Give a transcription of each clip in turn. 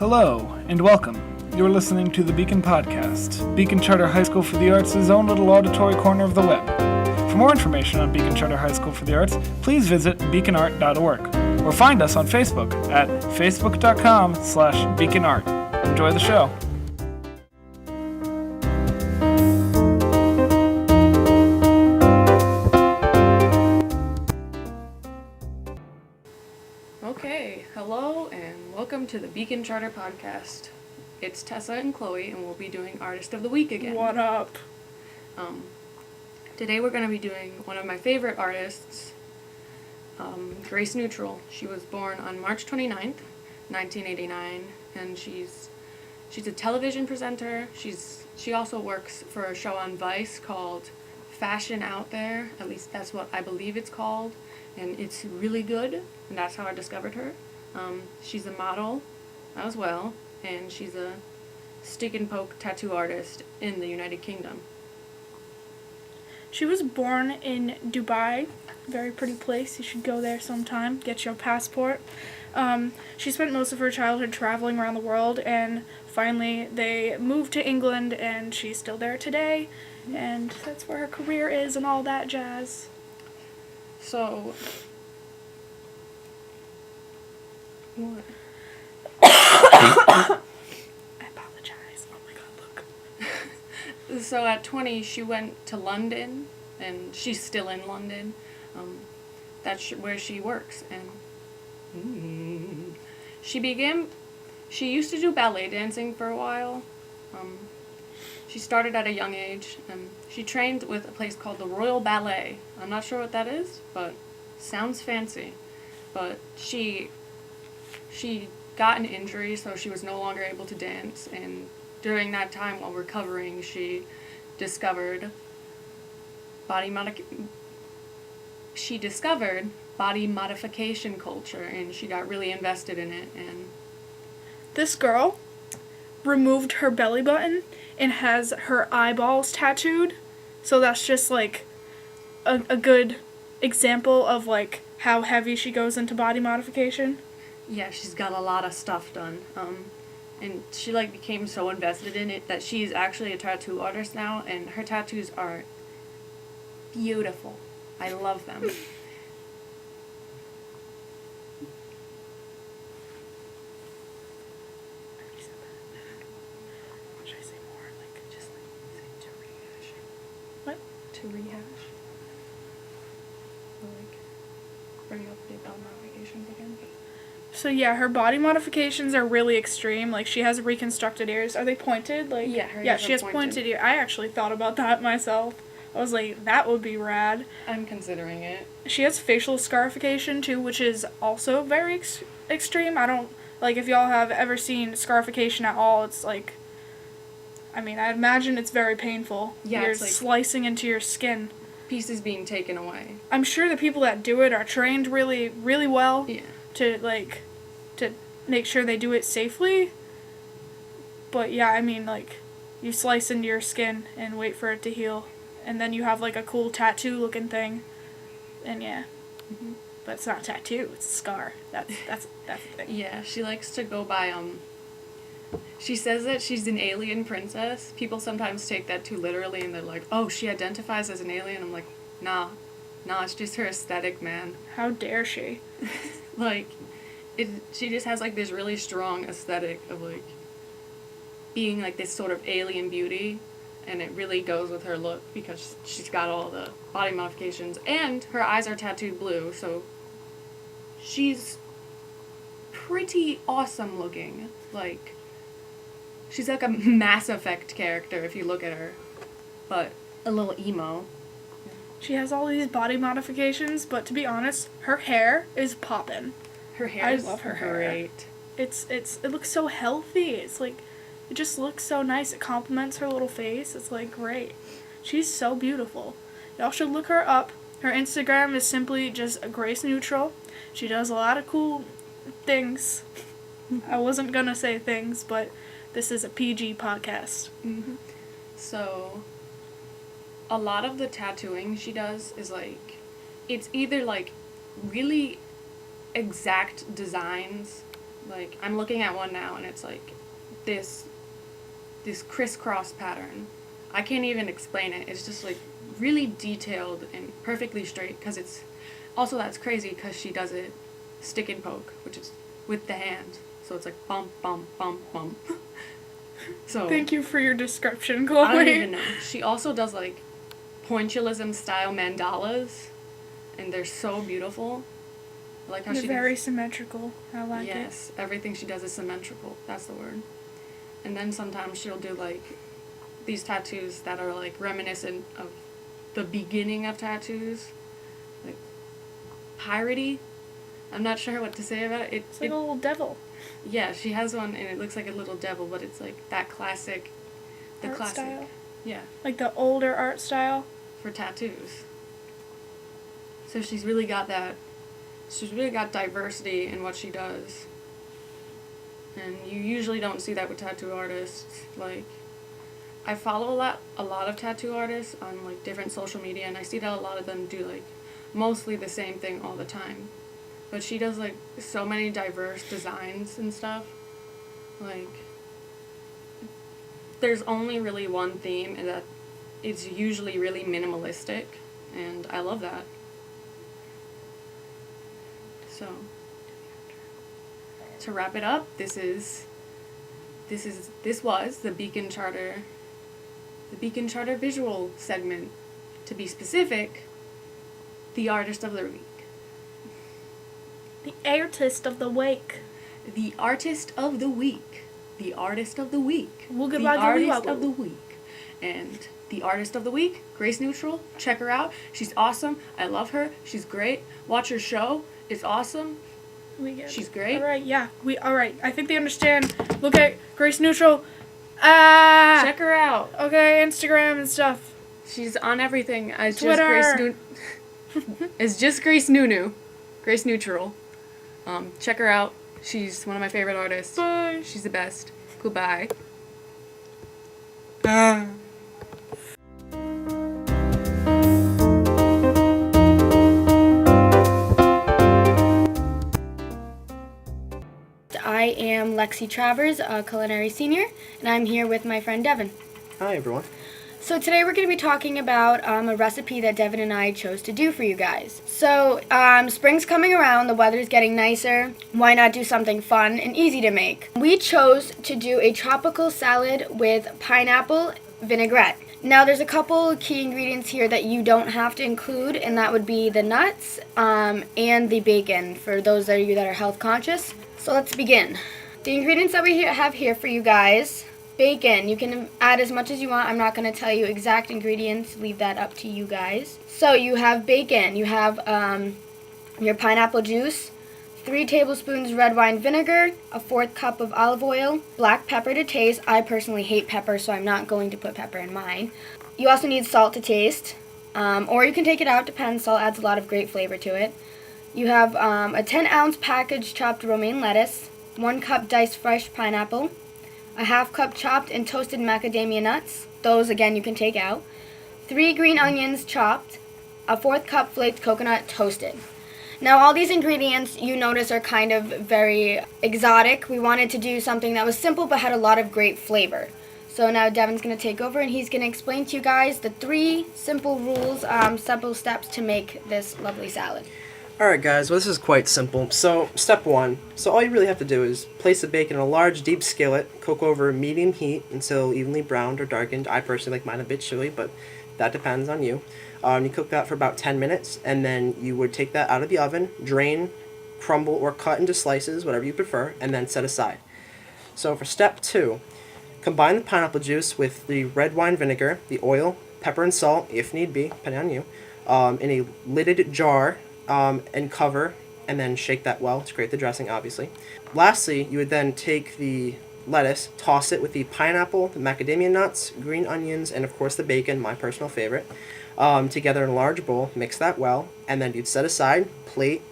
Hello, and welcome. You're listening to the Beacon Podcast, Beacon Charter High School for the Arts' own little auditory corner of the web. For more information on Beacon Charter High School for the Arts, please visit beaconart.org or find us on Facebook at facebook.com/beaconart. Enjoy the show. Okay, hello and welcome to the Beacon Charter Podcast. It's Tessa and Chloe and we'll be doing Artist of the Week again. What up? Today we're going to be doing one of my favorite artists, Grace Neutral. She was born on March 29th, 1989, and she's a television presenter. She also works for a show on Vice called Fashion Out There. At least that's what I believe it's called. And it's really good, and that's how I discovered her. She's a model as well, and she's a stick and poke tattoo artist in the United Kingdom. She was born in Dubai, very pretty place. You should go there sometime, get your passport. She spent most of her childhood traveling around the world, and finally they moved to England, and she's still there today, and that's where her career is and all that jazz. So, what? I apologize. Oh my god, look. So at 20, she went to London, and she's still in London. That's where she works, and she used to do ballet dancing for a while. She started at a young age, and she trained with a place called the Royal Ballet. I'm not sure what that is, but sounds fancy. But she got an injury, so she was no longer able to dance, and during that time while recovering, she discovered body modification culture, and she got really invested in it. And This girl removed her belly button and has her eyeballs tattooed. So that's just like a good example of like how heavy she goes into body modification. yeah, she's got a lot of stuff done. And she like became so invested in it that she's actually a tattoo artist now, and her tattoos are beautiful. I love them. Should I say more? Like, just like, to rehash. What? To rehash? Or like, bring up the body modifications again? So yeah, her body modifications are really extreme. Like, she has reconstructed ears. Are they pointed? Like, Yeah, her yeah, ears she are has pointed. pointed ears. I actually thought about that myself. I was like, that would be rad. I'm considering it. She has facial scarification too, which is also very extreme. I don't, like, if y'all have ever seen scarification at all, it's like, I mean, I imagine it's very painful. Yeah, You're it's like slicing into your skin. pieces being taken away. I'm sure the people that do it are trained really, really well Yeah. to make sure they do it safely. But yeah, I mean, like, you slice into your skin and wait for it to heal, and then you have like a cool tattoo looking thing, and yeah. Mm-hmm. But it's not a tattoo, it's a scar. That's the thing. Yeah, she likes to go by, she says that she's an alien princess. People sometimes take that too literally, and they're like, oh, she identifies as an alien. I'm like, nah, it's just her aesthetic, man. How dare she? Like, she just has, like, this really strong aesthetic of, like, being, like, this sort of alien beauty, and it really goes with her look because she's got all the body modifications, and her eyes are tattooed blue, so she's pretty awesome looking. Like, she's like a Mass Effect character if you look at her, but a little emo. She has all these body modifications, but to be honest, her hair is poppin'. Her hair I is love her hair. great. It looks so healthy. It's like, it just looks so nice. It complements her little face. It's like great. She's so beautiful. Y'all should look her up. Her Instagram is simply just Grace Neutral. She does a lot of cool things. I wasn't gonna say things, but this is a PG podcast. Mm-hmm. So, a lot of the tattooing she does is like, it's either like really exact designs Like, I'm looking at one now, and it's like this crisscross pattern. I can't even explain it. It's just like really detailed and perfectly straight, because it's also, that's crazy because she does it stick and poke, which is with the hand. So it's like bump, bump, bump, bump. So Thank you for your description, Chloe. I don't even know. She also does like pointillism style mandalas, and they're so beautiful. I like how They're she very does. symmetrical. I like it. Yes, everything she does is symmetrical. That's the word. And then sometimes she'll do like these tattoos that are like reminiscent of the beginning of tattoos, like piratey. I'm not sure what to say about it. It's like a little devil. Yeah, she has one, and it looks like a little devil, but it's like that classic, Art style. yeah, Like the older art style. for tattoos. So she's really got that. She's really got diversity in what she does. And you usually don't see that with tattoo artists. Like, I follow a lot of tattoo artists on like different social media, and I see that a lot of them do like mostly the same thing all the time. But she does like so many diverse designs and stuff. Like, there's only really one theme, and that it's usually really minimalistic, and I love that. So, to wrap it up, this was the Beacon Charter visual segment. To be specific, the artist of the week. The artist of the week. The artist of the week. The artist of the week. Wooga The wagga artist wagga. of the week. And the artist of the week, Grace Neutral. Check her out. She's awesome. I love her. She's great. Watch her show. It's awesome. She's great. Alright, yeah. Alright. I think they understand. Look at Grace Neutral. Ah! Check her out. Okay, Instagram and stuff. She's on everything as Twitter. just Grace Nunu. Grace Neutral. Check her out. She's one of my favorite artists. Bye. She's the best. Goodbye. I am Lexi Travers, a culinary senior, and I'm here with my friend Devin. Hi, everyone. So today we're going to be talking about a recipe that Devin and I chose to do for you guys. So spring's coming around, the weather's getting nicer. Why not do something fun and easy to make? We chose to do a tropical salad with pineapple vinaigrette. Now there's a couple key ingredients here that you don't have to include, and that would be the nuts and the bacon for those of you that are health conscious. So let's begin. The ingredients that we have here for you guys: bacon. You can add as much as you want. I'm not going to tell you exact ingredients. Leave that up to you guys. So you have bacon. You have your pineapple juice, 3 tablespoons red wine vinegar, a 1/4 cup of olive oil, black pepper to taste. I personally hate pepper, so I'm not going to put pepper in mine. You also need salt to taste, or you can take it out. Depends. Salt adds a lot of great flavor to it. You have a 10-ounce package chopped romaine lettuce, 1 cup diced fresh pineapple, a 1/2 cup chopped and toasted macadamia nuts. Those, again, you can take out. 3 green onions chopped, a 1/4 cup flaked coconut toasted. Now, all these ingredients, you notice, are kind of very exotic. We wanted to do something that was simple but had a lot of great flavor. So now Devin's going to take over, and he's going to explain to you guys the 3 simple rules, simple steps to make this lovely salad. Alright guys, well this is quite simple. So, step 1. So all you really have to do is place the bacon in a large deep skillet, cook over medium heat until evenly browned or darkened. I personally like mine a bit chewy, but that depends on you. You cook that for about 10 minutes, and then you would take that out of the oven, drain, crumble, or cut into slices, whatever you prefer, and then set aside. So for step 2, combine the pineapple juice with the red wine vinegar, the oil, pepper and salt, if need be, depending on you, in a lidded jar, and cover, and then shake that well to create the dressing, obviously. Lastly, you would then take the lettuce, toss it with the pineapple, the macadamia nuts, green onions, and of course the bacon, my personal favorite, together in a large bowl. Mix that well, and then you'd set aside, plate,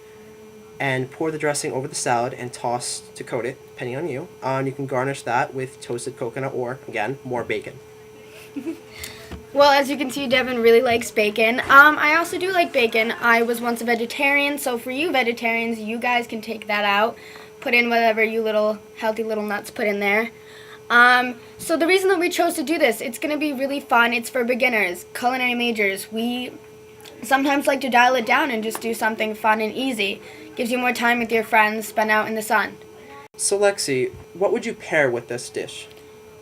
and pour the dressing over the salad and toss to coat it, depending on you. You can garnish that with toasted coconut or, again, more bacon. Well, as you can see, Devin really likes bacon. I also do like bacon. I was once a vegetarian, so for you vegetarians, you guys can take that out. put in whatever you little healthy little nuts put in there. So the reason that we chose to do this, it's going to be really fun. It's for beginners, culinary majors. We sometimes like to dial it down and just do something fun and easy. Gives you more time with your friends, spent out in the sun. So Lexi, what would you pair with this dish?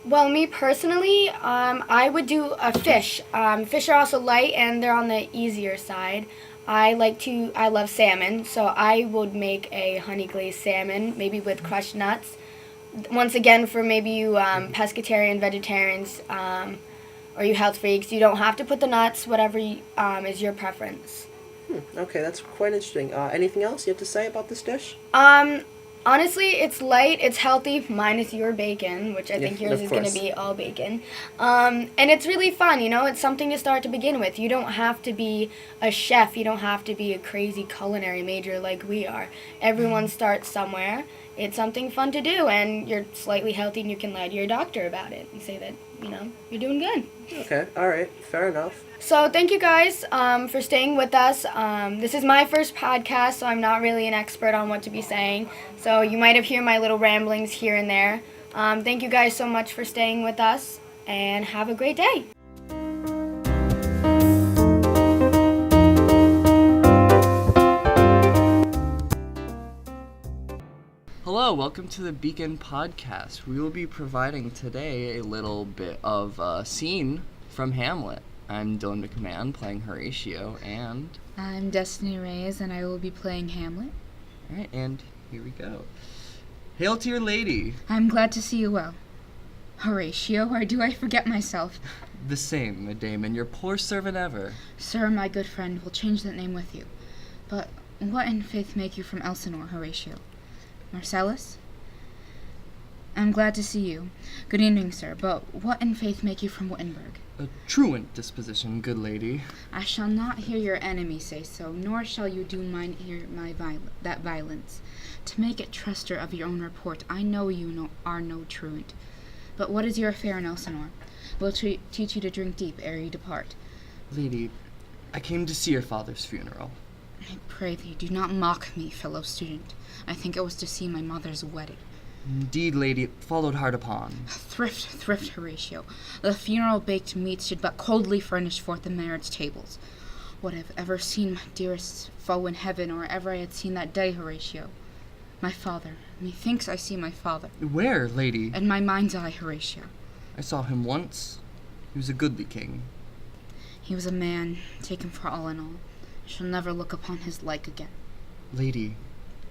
Well, me personally, I would do a fish. Fish are also light and they're on the easier side. I love salmon, so I would make a honey glazed salmon, maybe with crushed nuts. Once again, for maybe you pescatarian, vegetarians, or you health freaks, you don't have to put the nuts, whatever is your preference. Okay, that's quite interesting. Anything else you have to say about this dish? Honestly, it's light, it's healthy, minus your bacon, which I think yours is going to be all bacon. And it's really fun, you know, it's something to start to begin with. You don't have to be a chef, you don't have to be a crazy culinary major like we are. Everyone starts somewhere. It's something fun to do, and you're slightly healthy, and you can lie to your doctor about it and say that, you know, you're doing good. Okay, alright, fair enough. So thank you guys for staying with us. This is my first podcast, so I'm not really an expert on what to be saying. So you might have heard my little ramblings here and there. Thank you guys so much for staying with us, and have a great day. Hello, welcome to the Beacon Podcast. We will be providing today a little bit of a scene from Hamlet. I'm Dylan McMahon playing Horatio, and I'm Destiny Reyes, and I will be playing Hamlet. Alright, and here we go. Hail to your lady! I'm glad to see you well. Horatio, or do I forget myself? The same, madame, and your poor servant ever. Sir, my good friend, will change that name with you. But what in faith make you from Elsinore, Horatio? Marcellus? I'm glad to see you. Good evening, sir, but what in faith make you from Wittenberg? A truant disposition, good lady. I shall not hear your enemy say so, nor shall you do mine hear that violence. To make it truster of your own report, I know you are no truant. But what is your affair in Elsinore? We'll teach you to drink deep ere you depart. Lady, I came to see your father's funeral. I pray thee, do not mock me, fellow student. I think it was to see my mother's wedding. Indeed, lady, it followed hard upon. Thrift, Horatio. The funeral-baked meats should but coldly furnish forth the marriage tables. Would I have ever seen my dearest foe in heaven, or ever I had seen that day, Horatio? My father. Methinks I see my father. Where, lady? In my mind's eye, Horatio. I saw him once. He was a goodly king. He was a man, taken for all in all. I shall never look upon his like again. Lady,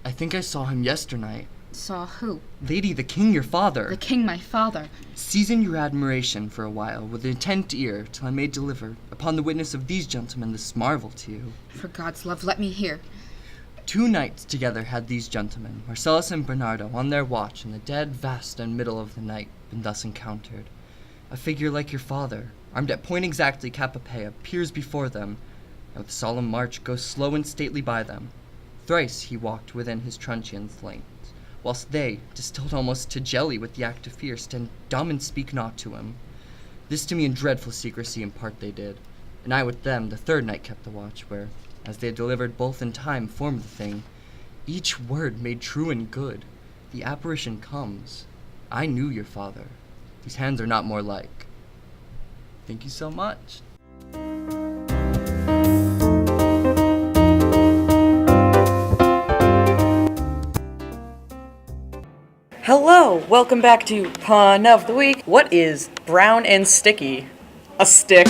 I think I saw him yesternight. Saw who? Lady, the king, your father. The king, my father. Season your admiration for a while with intent ear, till I may deliver, upon the witness of these gentlemen, this marvel to you. For God's love, let me hear. 2 nights together had these gentlemen, Marcellus and Bernardo, on their watch in the dead vast and middle of the night, been thus encountered. A figure like your father, armed at point exactly Capapea, appears before them, and with solemn march goes slow and stately by them. Thrice he walked within his truncheon's length, whilst they, distilled almost to jelly with the act of fear, stand dumb and speak not to him. This to me in dreadful secrecy impart they did, and I with them the 3rd night kept the watch, where, as they had delivered both in time, formed the thing, each word made true and good. The apparition comes. I knew your father. These hands are not more like. Thank you so much. Hello, welcome back to Pun of the Week. What is brown and sticky? A stick.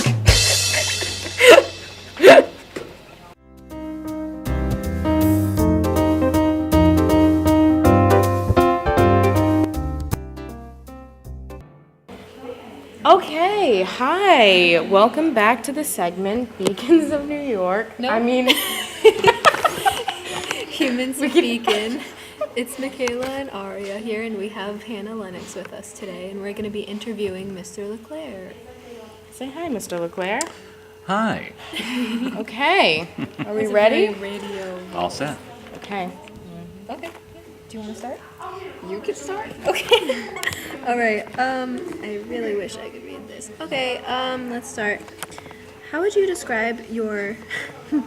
Okay, hi. Welcome back to the segment Beacons of New York. No. I mean, Humans of Beacon. It's Michaela and Aria here, and we have Hannah Lennox with us today, and we're going to be interviewing Mr. Leclerc. say hi, Mr. Leclerc. Hi. Okay, are we It's a ready? very radio. All set. Okay. Okay. Do you want to start? You can start. Okay. All right. I really wish I could read this. Okay. Let's start. How would you describe your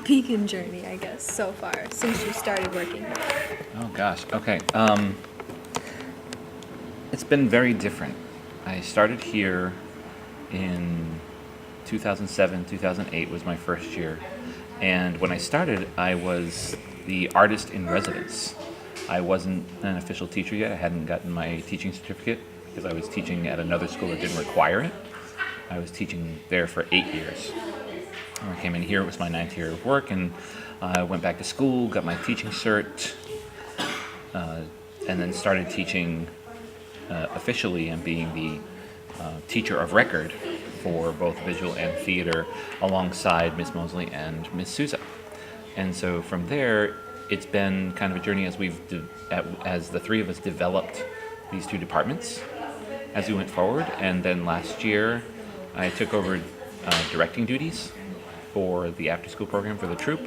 Beacon journey, I guess, so far, since you started working here? Oh gosh, okay. It's been very different. I started here in 2007, 2008 was my first year. And when I started, I was the artist in residence. I wasn't an official teacher yet. I hadn't gotten my teaching certificate because I was teaching at another school that didn't require it. I was teaching there for 8 years. When I came in here, it was my 9th year of work, and I went back to school, got my teaching cert, and then started teaching officially and being the teacher of record for both visual and theater alongside Miss Mosley and Miss Souza. And so from there, it's been kind of a journey as the three of us developed these two departments as we went forward. And then last year, I took over directing duties for the after-school program for the troupe.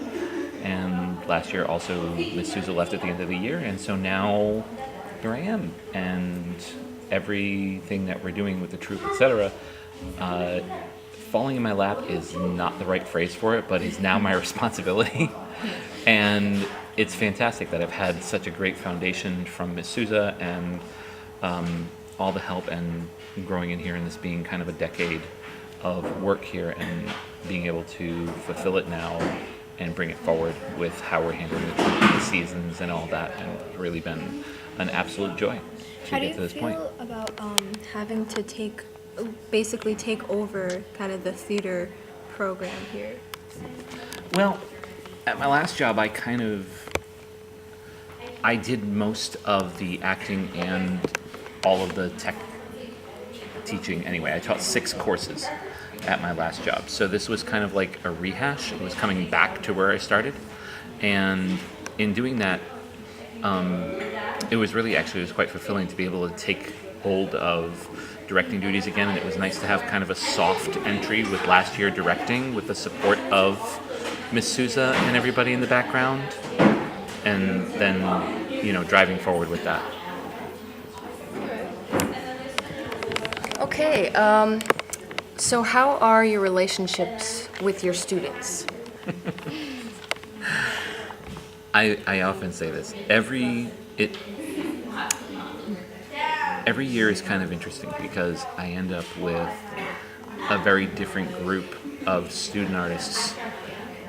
And last year also, Miss Souza left at the end of the year. And so now here I am. And everything that we're doing with the troupe, etc., falling in my lap is not the right phrase for it, but is now my responsibility. And it's fantastic that I've had such a great foundation from Miss Souza and all the help and growing in here and this being kind of a decade of work here and being able to fulfill it now and bring it forward with how we're handling the seasons and all that, and it's really been an absolute joy to get to this point. How do you feel about having to basically take over kind of the theater program here? Well, at my last job, I did most of the acting and all of the tech teaching anyway. I taught 6 courses at my last job. So this was kind of like a rehash. It was coming back to where I started. And in doing that, it was quite fulfilling to be able to take hold of directing duties again. And it was nice to have kind of a soft entry with last year directing with the support of Miss Souza and everybody in the background. And then, driving forward with that. Okay, so how are your relationships with your students? I often say this. Every year is kind of interesting because I end up with a very different group of student artists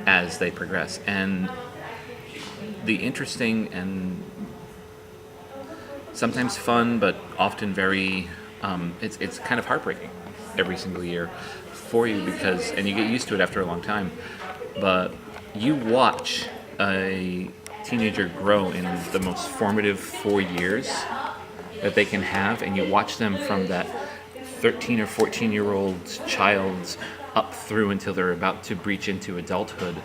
as they progress. And the interesting and sometimes fun, but often very, it's kind of heartbreaking every single year for you and you get used to it after a long time, but you watch a teenager grow in the most formative 4 years that they can have, and you watch them from that 13 or 14-year-old child up through until they're about to breach into adulthood,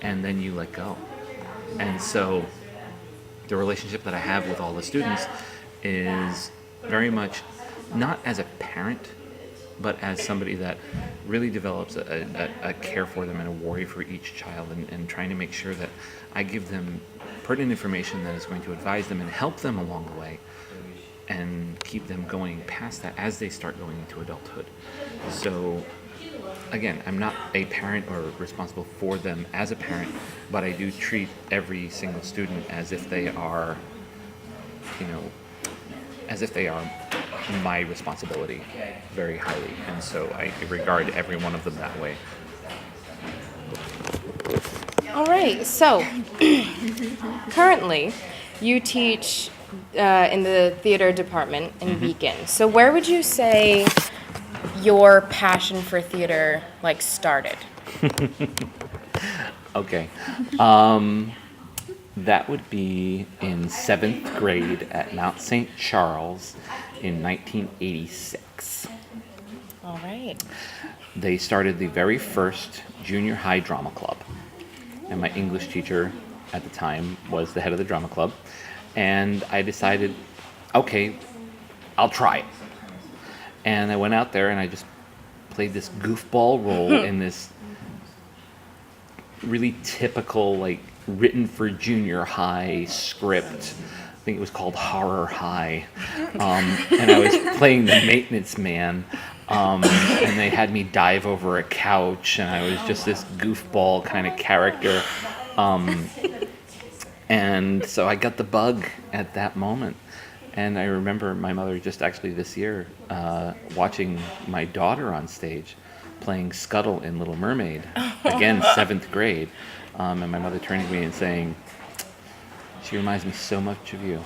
and then you let go. And so the relationship that I have with all the students is very much not as a parent, but as somebody that really develops a care for them and a worry for each child, and trying to make sure that I give them pertinent information that is going to advise them and help them along the way and keep them going past that as they start going into adulthood. So again, I'm not a parent or responsible for them as a parent, but I do treat every single student as if they are, my responsibility very highly. And so I regard every one of them that way. All right, so currently you teach in the theater department in Beacon. So where would you say your passion for theater started? Okay. That would be in 7th grade at Mount St. Charles in 1986. All right. They started the very first junior high drama club. And my English teacher at the time was the head of the drama club. And I decided, okay, I'll try it. And I went out there and I just played this goofball role in this really typical, written for junior high script. I think it was called Horror High. And I was playing the maintenance man. And they had me dive over a couch, and I was just this goofball kind of character. And so I got the bug at that moment. And I remember my mother just actually this year watching my daughter on stage playing Scuttle in Little Mermaid, again, 7th grade. And my mother turning to me and saying, she reminds me so much of you,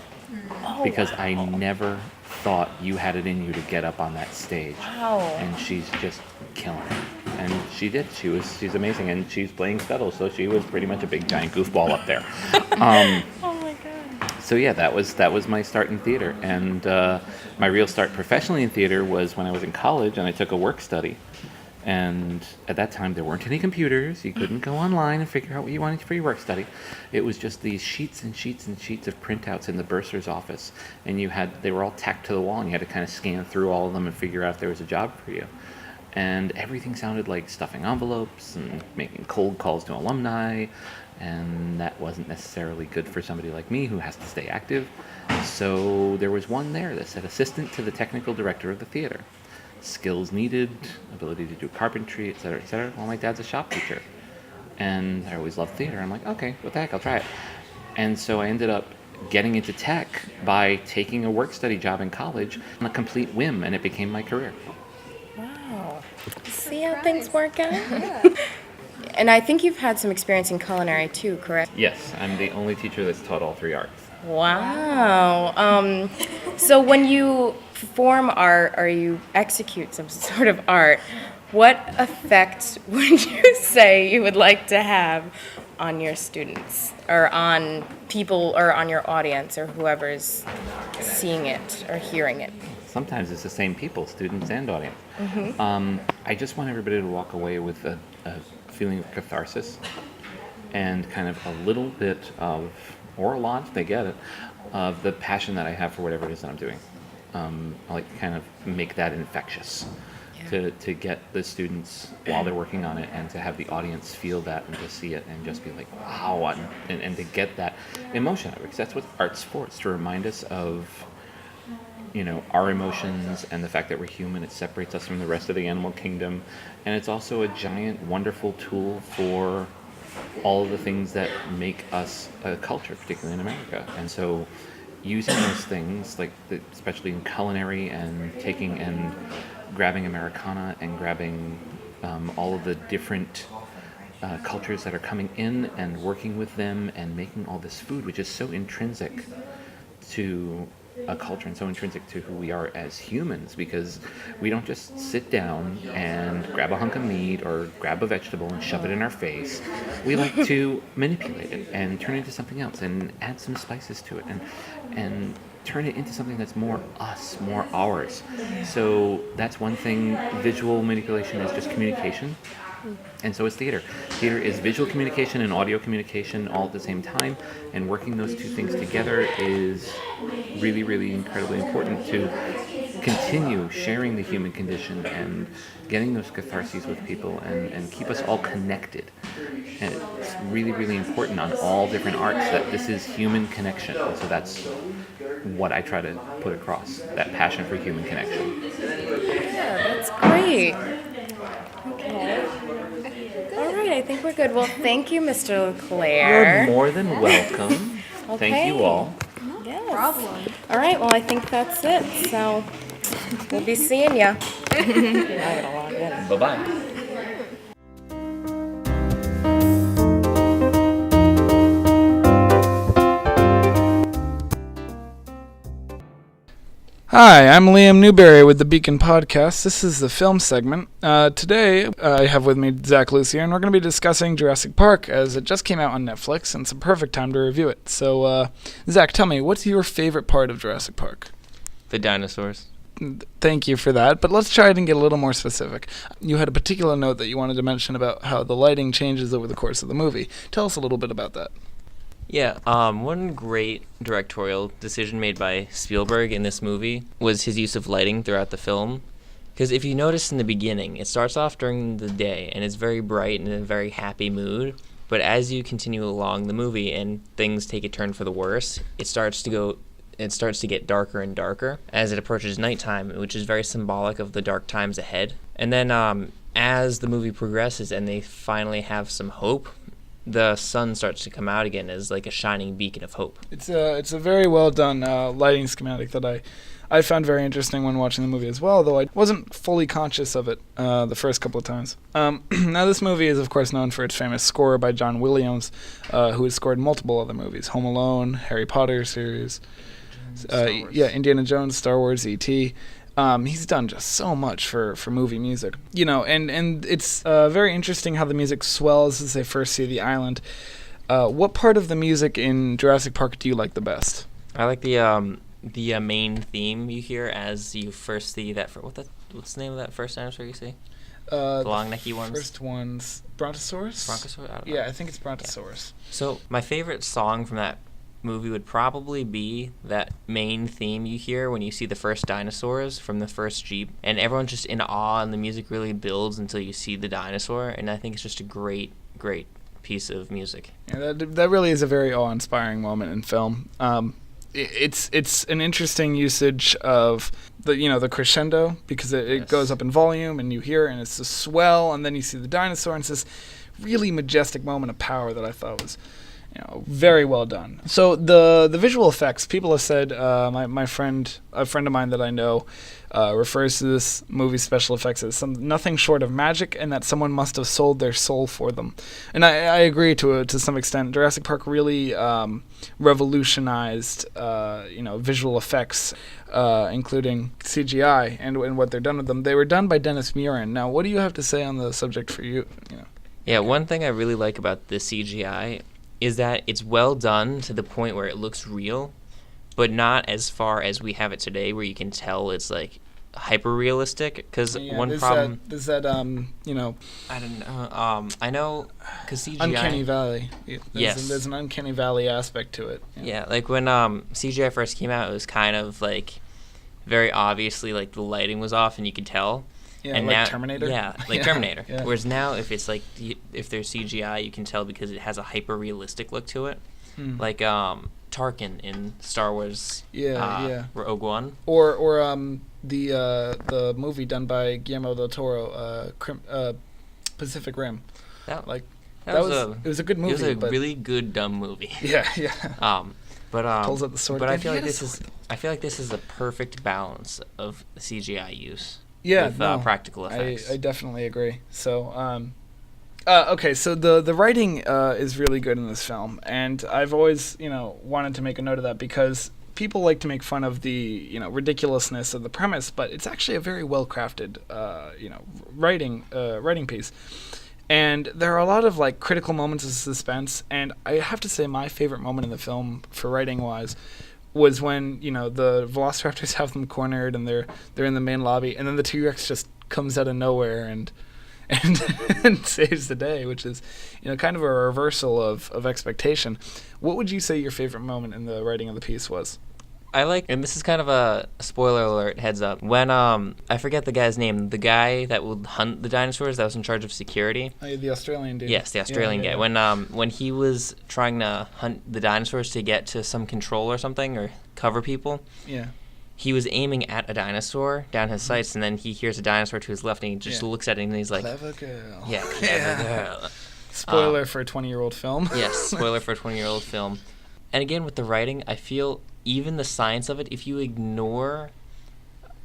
because I never thought you had it in you to get up on that stage. Wow. And she's just killing it. And she did. She's amazing, and she's playing Scuttle, so she was pretty much a big giant goofball up there. Oh my god. So yeah, that was my start in theater, and my real start professionally in theater was when I was in college and I took a work study. And at that time, there weren't any computers. You couldn't go online and figure out what you wanted for your work study. It was just these sheets and sheets and sheets of printouts in the bursar's office, and they were all tacked to the wall, and you had to kind of scan through all of them and figure out if there was a job for you. And everything sounded like stuffing envelopes and making cold calls to alumni, and that wasn't necessarily good for somebody like me who has to stay active. So there was one there that said, assistant to the technical director of the theater. Skills needed, ability to do carpentry, et cetera, et cetera. Well, my dad's a shop teacher, and I always loved theater. I'm like, okay, what the heck, I'll try it. And so I ended up getting into tech by taking a work study job in college on a complete whim, and it became my career. Wow. See how things work out? And I think you've had some experience in culinary too, correct? Yes, I'm the only teacher that's taught all 3 arts. Wow. So when you perform art or you execute some sort of art, what effect would you say you would like to have on your students or on people or on your audience or whoever's seeing it or hearing it? Sometimes it's the same people, students and audience. Mm-hmm. I just want everybody to walk away with a feeling of catharsis and kind of a little bit of, or a lot if they get it, of the passion that I have for whatever it is that I'm doing. I like to kind of make that infectious, to get the students while they're working on it, and to have the audience feel that and to see it and just be like, wow, and to get that emotion out of it, because that's what art's for. It's to remind us of, our emotions and the fact that we're human. It separates us from the rest of the animal kingdom, and it's also a giant, wonderful tool for all of the things that make us a culture, particularly in America. And so using those things, especially in culinary, and taking and grabbing Americana and grabbing all of the different cultures that are coming in and working with them and making all this food, which is so intrinsic to a culture and so intrinsic to who we are as humans, because we don't just sit down and grab a hunk of meat or grab a vegetable and shove it in our face. We like to manipulate it and turn it into something else and add some spices to it and turn it into something that's more us, more ours. So that's one thing. Visual manipulation is just communication. And so is theater. Theater is visual communication and audio communication all at the same time, and working those two things together is really, really incredibly important to continue sharing the human condition and getting those catharses with people and keep us all connected. And it's really, really important on all different arts that this is human connection. And so that's what I try to put across, that passion for human connection. Yeah, that's great. Okay. All right, I think we're good. Well, thank you, Mr. LeClaire. You're more than welcome. Thank you all. Yes. All right, well, I think that's it. So we'll be seeing ya. Bye-bye. Hi, I'm Liam Newberry with the Beacon Podcast. This is the film segment. Today, I have with me Zach Lucier, and we're going to be discussing Jurassic Park, as it just came out on Netflix, and it's a perfect time to review it. So, Zach, tell me, what's your favorite part of Jurassic Park? The dinosaurs. Thank you for that, but let's try it and get a little more specific. You had a particular note that you wanted to mention about how the lighting changes over the course of the movie. Tell us a little bit about that. Yeah, one great directorial decision made by Spielberg in this movie was his use of lighting throughout the film. Because if you notice in the beginning, it starts off during the day, and it's very bright and in a very happy mood. But as you continue along the movie and things take a turn for the worse, it starts to go it starts to get darker and darker as it approaches nighttime, which is very symbolic of the dark times ahead. And then as the movie progresses and they finally have some hope, the sun starts to come out again as like a shining beacon of hope. It's a very well done lighting schematic that I found very interesting when watching the movie as well, though I wasn't fully conscious of it the first couple of times. Now, this movie is, of course, known for its famous score by John Williams, who has scored multiple other movies: Home Alone, Harry Potter series, Indiana Jones, Star Wars, E.T. He's done just so much for movie music, and it's very interesting how the music swells as they first see the island. What part of the music in Jurassic Park do you like the best? I like the main theme you hear as you first see that. What's the name of that first dinosaur you see? The long-necky ones. First ones, Brontosaurus. Brontosaurus. I don't know. Yeah, I think it's Brontosaurus. Yeah. So my favorite song from that movie would probably be that main theme you hear when you see the first dinosaurs from the first Jeep, and everyone's just in awe, and the music really builds until you see the dinosaur, and I think it's just a great piece of music. Yeah, that really is a very awe-inspiring moment in film. It's an interesting usage of the crescendo, because it goes up in volume and you hear it and it's a swell, and then you see the dinosaur, and it's this really majestic moment of power that I thought was very well done. So the visual effects, people have said, a friend of mine that I know refers to this movie's special effects as nothing short of magic, and that someone must have sold their soul for them. And I agree to some extent. Jurassic Park really revolutionized visual effects, including CGI and what they're done with them. They were done by Dennis Muren. Now, what do you have to say on the subject for you? Yeah, one thing I really like about the CGI is that it's well done to the point where it looks real, but not as far as we have it today, where you can tell it's like hyper realistic. Because one problem is that I don't know. I know because CGI uncanny valley. There's an uncanny valley aspect to it. Yeah, like when CGI first came out, it was kind of like very obviously like the lighting was off and you could tell. Yeah, and like now, Terminator? Yeah, like Terminator. Yeah. Whereas now, if it's like, if there's CGI, you can tell because it has a hyper-realistic look to it. Like Tarkin in Star Wars Rogue One. Or the movie done by Guillermo del Toro, Pacific Rim. It was a good movie. It was a really good dumb movie. Yeah. Pulls out the sword. But I feel like this is a perfect balance of CGI use. Yeah, with practical effects. I definitely agree. So, okay, so the writing is really good in this film, and I've always, wanted to make a note of that, because people like to make fun of the, ridiculousness of the premise, but it's actually a very well-crafted, writing piece. And there are a lot of, critical moments of suspense, and I have to say my favorite moment in the film, for writing-wise, was when the velociraptors have them cornered and they're in the main lobby, and then the T-Rex just comes out of nowhere and saves the day, which is kind of a reversal of expectation. What would you say your favorite moment in the writing of the piece was? I like, and this is kind of a spoiler alert, heads up, when I forget the guy's name, the guy that would hunt the dinosaurs, that was in charge of security. The Australian dude. Yes, the Australian guy. When he was trying to hunt the dinosaurs to get to some control or something, or cover people, he was aiming at a dinosaur down his sights, and then he hears a dinosaur to his left, and he just looks at it, and he's like, clever girl. Yeah, clever girl. Spoiler for a 20-year-old film. Yes, spoiler for a 20-year-old film. And again, with the writing, I feel even the science of it, if you ignore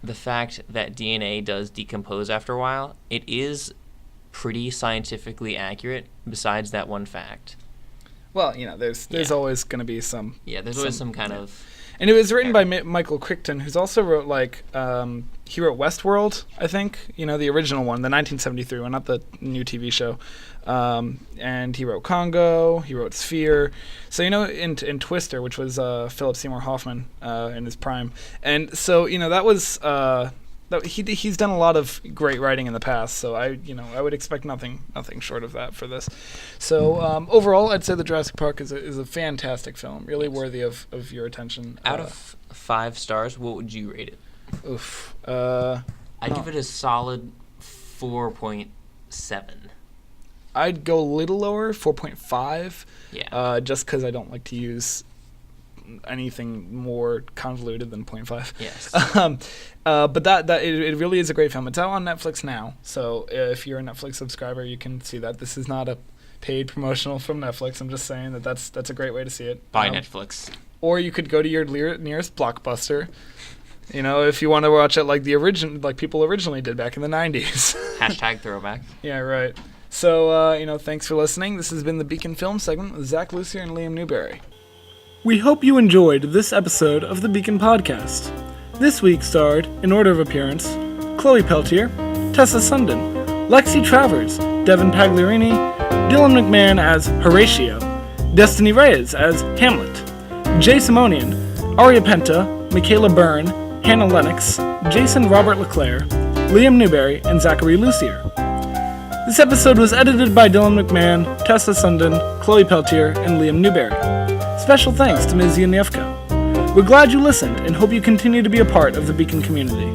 the fact that DNA does decompose after a while, it is pretty scientifically accurate, besides that one fact. Well, there's always going to be some... Yeah, there's always some kind of... And it was written by Michael Crichton, who's also wrote, he wrote Westworld, I think, the original one, the 1973 one, not the new TV show. And he wrote Congo, he wrote Sphere. So, in Twister, which was Philip Seymour Hoffman in his prime. And so, that was... he's done a lot of great writing in the past, so I would expect nothing short of that for this. So overall, I'd say the Jurassic Park is a fantastic film, really worthy of your attention. Out of 5 stars, what would you rate it? Oof. I'd give it a solid 4.7. I'd go a little lower, 4.5. Yeah. Just because I don't like to use anything more convoluted than 0.5. Yes. But it really is a great film. It's out on Netflix now, so if you're a Netflix subscriber, you can see that. This is not a paid promotional from Netflix. I'm just saying that's a great way to see it. By Netflix. Or you could go to your nearest Blockbuster. You know, if you want to watch it like people originally did back in the 90s. Hashtag throwback. Yeah, right. So, thanks for listening. This has been the Beacon Film segment with Zach Lucier and Liam Newberry. We hope you enjoyed this episode of the Beacon Podcast. This week starred, in order of appearance, Chloe Peltier, Tessa Sundin, Lexi Travers, Devin Pagliarini, Dylan McMahon as Horatio, Destiny Reyes as Hamlet, Jay Simonian, Aria Penta, Michaela Byrne, Hannah Lennox, Jason Robert Leclerc, Liam Newberry, and Zachary Lucier. This episode was edited by Dylan McMahon, Tessa Sundin, Chloe Peltier, and Liam Newberry. Special thanks to Ms. Yanievko. We're glad you listened and hope you continue to be a part of the Beacon community.